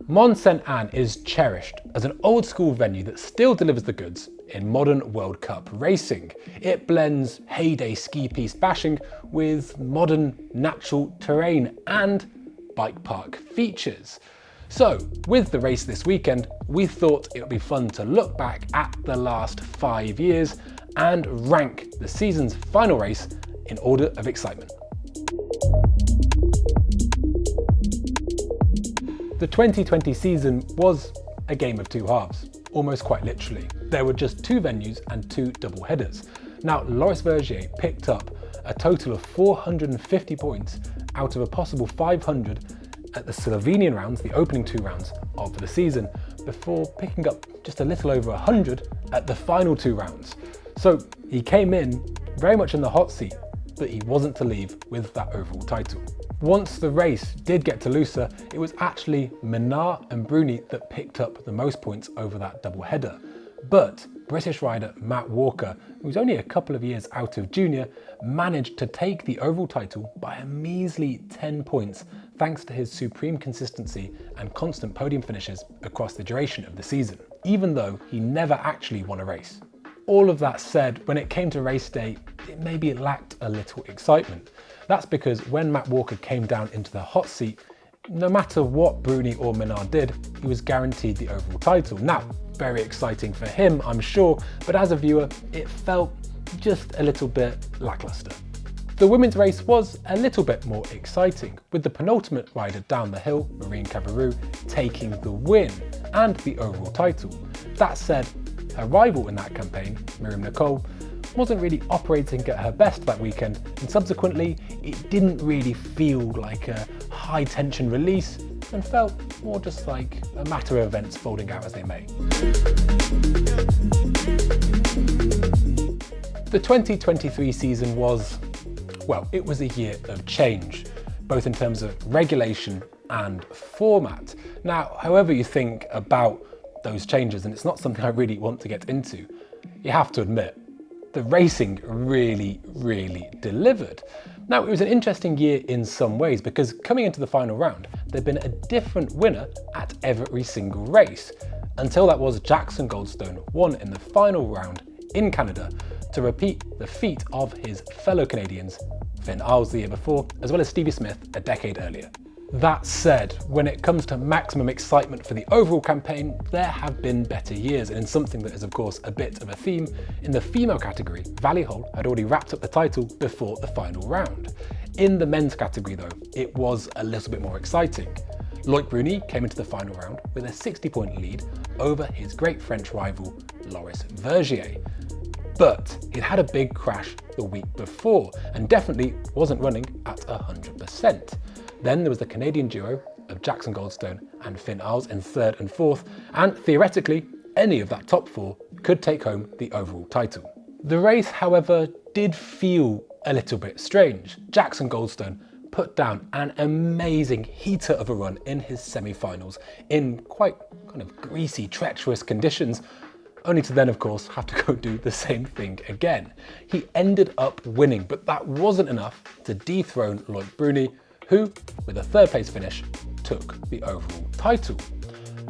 Mont Sainte-Anne is cherished as an old school venue that still delivers the goods in modern World Cup racing. It blends heyday ski piste bashing with modern natural terrain and bike park features. So with the race this weekend, we thought it would be fun to look back at the last 5 years and rank the season's final race in order of excitement. The 2020 season was a game of two halves, almost quite literally. There were just 2 venues and 2 double headers. Now, Loris Vergier picked up a total of 450 points out of a possible 500 at the Slovenian rounds, the opening 2 rounds of the season, before picking up just a little over 100 at the final 2 rounds. So he came in very much in the hot seat, but he wasn't to leave with that overall title. Once the race did get to Lucca, it was actually Menard and Bruni that picked up the most points over that double header. But British rider Matt Walker, who was only a couple of years out of junior, managed to take the overall title by a measly 10 points thanks to his supreme consistency and constant podium finishes across the duration of the season, even though he never actually won a race. All of that said, when it came to race day, it lacked a little excitement. That's because when Matt Walker came down into the hot seat, no matter what Bruni or Menard did, he was guaranteed the overall title. Now, very exciting for him, I'm sure, but as a viewer, it felt just a little bit lackluster. The women's race was a little bit more exciting, with the penultimate rider down the hill, Marine Cabarrou, taking the win and the overall title. That said, her rival in that campaign, Miriam Nicole, wasn't really operating at her best that weekend, and subsequently it didn't really feel like a high tension release and felt more just like a matter of events folding out as they may. The 2023 season was, well, it was a year of change, both in terms of regulation and format. Now, however you think about those changes, and it's not something I really want to get into, you have to admit, the racing really delivered. Now, it was an interesting year in some ways because coming into the final round, there'd been a different winner at every single race, until that was Jackson Goldstone won in the final round in Canada to repeat the feat of his fellow Canadians, Finn Arles the year before, as well as Stevie Smith a decade earlier. That said, when it comes to maximum excitement for the overall campaign, there have been better years, and in something that is of course a bit of a theme, in the female category, Valley Hole had already wrapped up the title before the final round. In the men's category though, it was a little bit more exciting. Loic Bruni came into the final round with a 60-point lead over his great French rival, Loris Vergier. But it had a big crash the week before, and definitely wasn't running at 100%. Then there was the Canadian duo of Jackson Goldstone and Finn Arles in 3rd and 4th, and theoretically, any of that top 4 could take home the overall title. The race, however, did feel a little bit strange. Jackson Goldstone put down an amazing heater of a run in his semi-finals in quite kind of greasy, treacherous conditions, only to then, of course, have to go do the same thing again. He ended up winning, but that wasn't enough to dethrone Loic Bruni, who, with a 3rd place finish, took the overall title.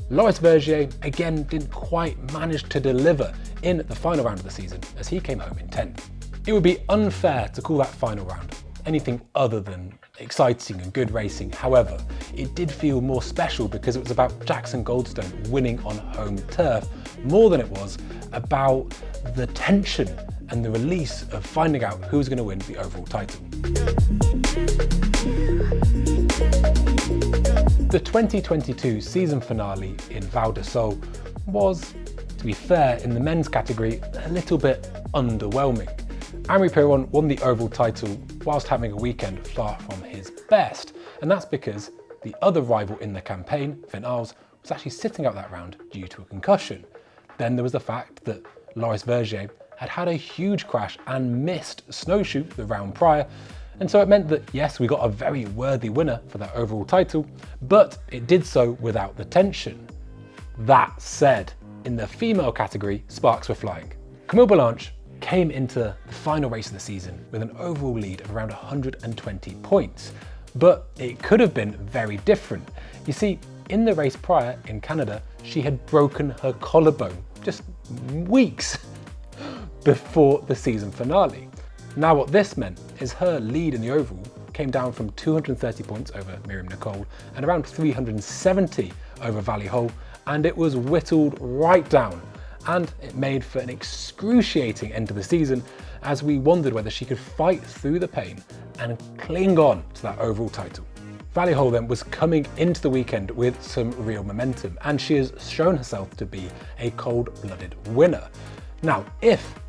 Loris Vergier again didn't quite manage to deliver in the final round of the season, as he came home in 10th. It would be unfair to call that final round anything other than exciting and good racing. However, it did feel more special because it was about Jackson Goldstone winning on home turf, more than it was about the tension and the release of finding out who was going to win the overall title. The 2022 season finale in Val di Sole was, to be fair, in the men's category, a little bit underwhelming. Amaury Piron won the overall title whilst having a weekend far from his best, and that's because the other rival in the campaign, Finn Arles, was actually sitting out that round due to a concussion. Then there was the fact that Loris Vergier had had a huge crash and missed snowshoe the round prior, and so it meant that yes, we got a very worthy winner for that overall title, but it did so without the tension. That said, in the female category, sparks were flying. Camille Balanche came into the final race of the season with an overall lead of around 120 points, but it could have been very different. You see, in the race prior in Canada, she had broken her collarbone just weeks before the season finale. Now what this meant is her lead in the overall came down from 230 points over Miriam Nicole and around 370 over Vali Hole, and it was whittled right down, and it made for an excruciating end to the season as we wondered whether she could fight through the pain and cling on to that overall title. Vali Hole then was coming into the weekend with some real momentum, and she has shown herself to be a cold-blooded winner. Now, if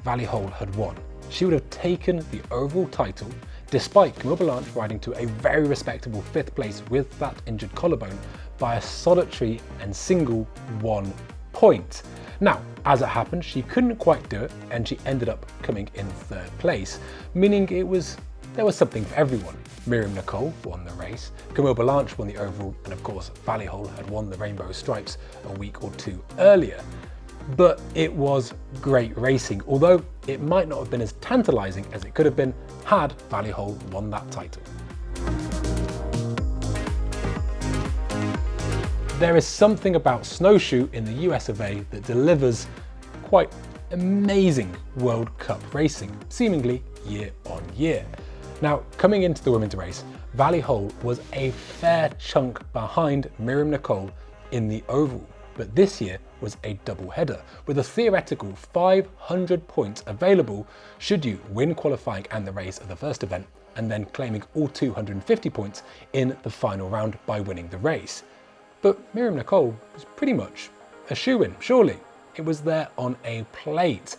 Vali Hole had won, she would have taken the overall title, despite Camille Blanche riding to a very respectable 5th place with that injured collarbone by a solitary and single 1 point. Now, as it happened, she couldn't quite do it, and she ended up coming in 3rd place, meaning there was something for everyone. Miriam Nicole won the race, Camille Blanche won the overall, and of course Vali Hole had won the Rainbow Stripes a week or 2 earlier. But it was great racing, although it might not have been as tantalising as it could have been had Vali Hole won that title. There is something about snowshoe in the US of A that delivers quite amazing World Cup racing, seemingly year on year. Now, coming into the women's race, Vali Hole was a fair chunk behind Miriam Nicole in the overall, but this year was a double header with a theoretical 500 points available should you win qualifying and the race of the first event, and then claiming all 250 points in the final round by winning the race. But Miriam Nicole was pretty much a shoo-in, surely. It was there on a plate,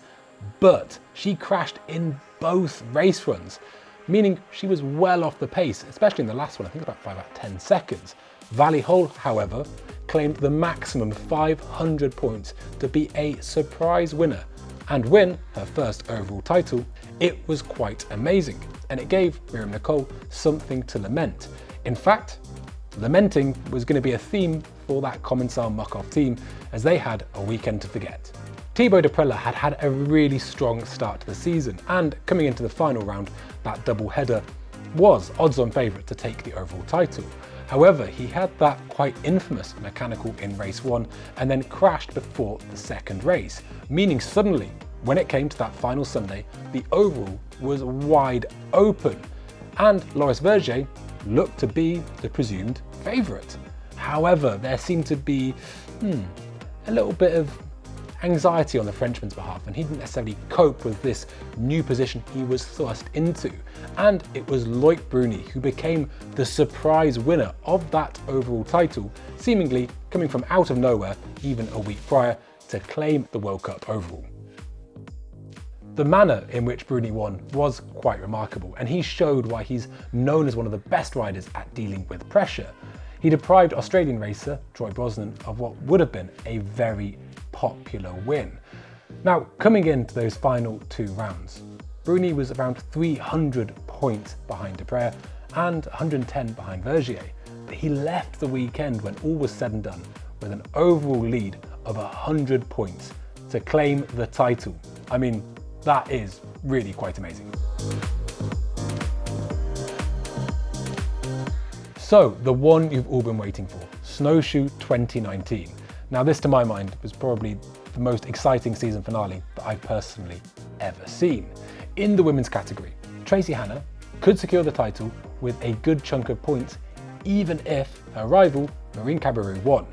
but she crashed in both race runs, meaning she was well off the pace, especially in the last one, I think about 5 out of 10 seconds. Vali Hole, however, claimed the maximum 500 points to be a surprise winner and win her first overall title. It was quite amazing, and it gave Miriam Nicole something to lament. In fact, lamenting was going to be a theme for that Commencal Muck-Off team, as they had a weekend to forget. Thibaut Deprella had had a really strong start to the season, and coming into the final round, that double header was odds-on favourite to take the overall title. However, he had that quite infamous mechanical in race 1 and then crashed before the second race, meaning suddenly, when it came to that final Sunday, the overall was wide open, and Loris Vergier looked to be the presumed favourite. However, there seemed to be a little bit of anxiety on the Frenchman's behalf, and he didn't necessarily cope with this new position he was thrust into. And it was Loic Bruni who became the surprise winner of that overall title, seemingly coming from out of nowhere even a week prior to claim the World Cup overall. The manner in which Bruni won was quite remarkable, and he showed why he's known as one of the best riders at dealing with pressure. He deprived Australian racer Troy Brosnan of what would have been a very popular win. Now, coming into those final 2 rounds, Bruni was around 300 points behind Deprez and 110 behind Vergier, but he left the weekend, when all was said and done, with an overall lead of 100 points to claim the title. I mean, that is really quite amazing. So, the one you've all been waiting for, Snowshoe 2019. Now, this to my mind was probably the most exciting season finale that I've personally ever seen. In the women's category, Tracy Hannah could secure the title with a good chunk of points, even if her rival Marine Cabarrou won,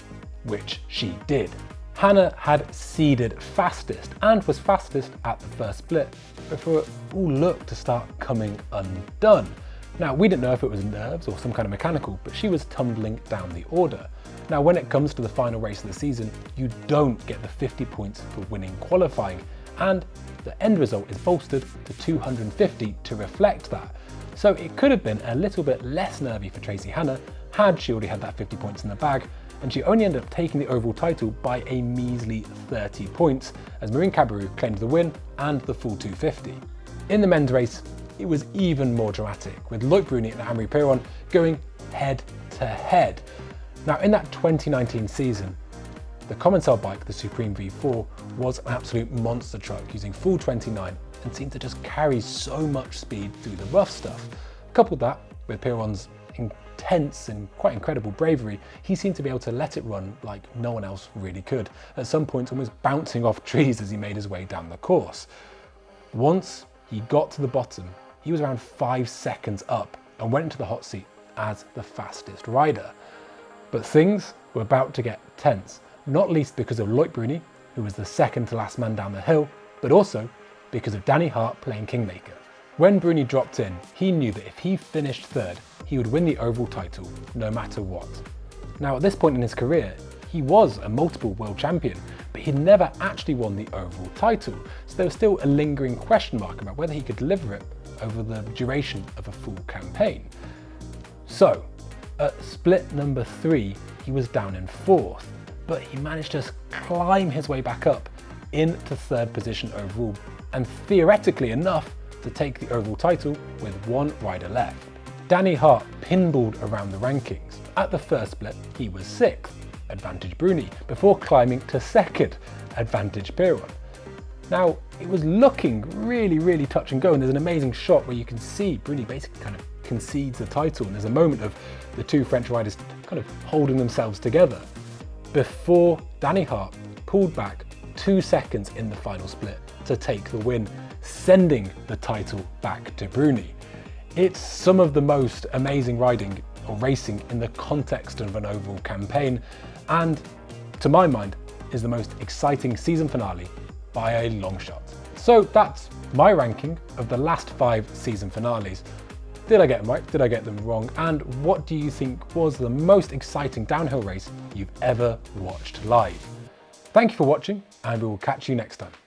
which she did. Hannah had seeded fastest and was fastest at the first split before it all looked to start coming undone. Now, we didn't know if it was nerves or some kind of mechanical, but she was tumbling down the order. Now, when it comes to the final race of the season, you don't get the 50 points for winning qualifying, and the end result is bolstered to 250 to reflect that. So it could have been a little bit less nervy for Tracy Hannah had she already had that 50 points in the bag, and she only ended up taking the overall title by a measly 30 points, as Marine Cabarrou claimed the win and the full 250. In the men's race, it was even more dramatic, with Loic Bruni and Amaury Piron going head to head. Now, in that 2019 season, the Commencal bike, the Supreme V4, was an absolute monster truck, using full 29 and seemed to just carry so much speed through the rough stuff. Coupled that with Piron's tense and quite incredible bravery, he seemed to be able to let it run like no one else really could, at some points almost bouncing off trees as he made his way down the course. Once he got to the bottom, he was around 5 seconds up and went into the hot seat as the fastest rider. But things were about to get tense, not least because of Loic Bruni, who was the second to last man down the hill, but also because of Danny Hart playing Kingmaker. When Bruni dropped in, he knew that if he finished third, he would win the overall title no matter what. Now at this point in his career, he was a multiple world champion, but he'd never actually won the overall title, so there was still a lingering question mark about whether he could deliver it over the duration of a full campaign. So, at split number 3, he was down in 4th, but he managed to climb his way back up into 3rd position overall, and theoretically enough to take the overall title with 1 rider left. Danny Hart pinballed around the rankings. At the first split, he was 6th, advantage Bruni, before climbing to 2nd, advantage Piron. Now, it was looking really touch and go, and there's an amazing shot where you can see Bruni basically kind of concedes the title, and there's a moment of the two French riders kind of holding themselves together before Danny Hart pulled back 2 seconds in the final split to take the win, sending the title back to Bruni. It's some of the most amazing riding or racing in the context of an overall campaign, and to my mind is the most exciting season finale by a long shot. So that's my ranking of the last 5 season finales. Did I get them right? Did I get them wrong? And what do you think was the most exciting downhill race you've ever watched live? Thank you for watching, and we will catch you next time.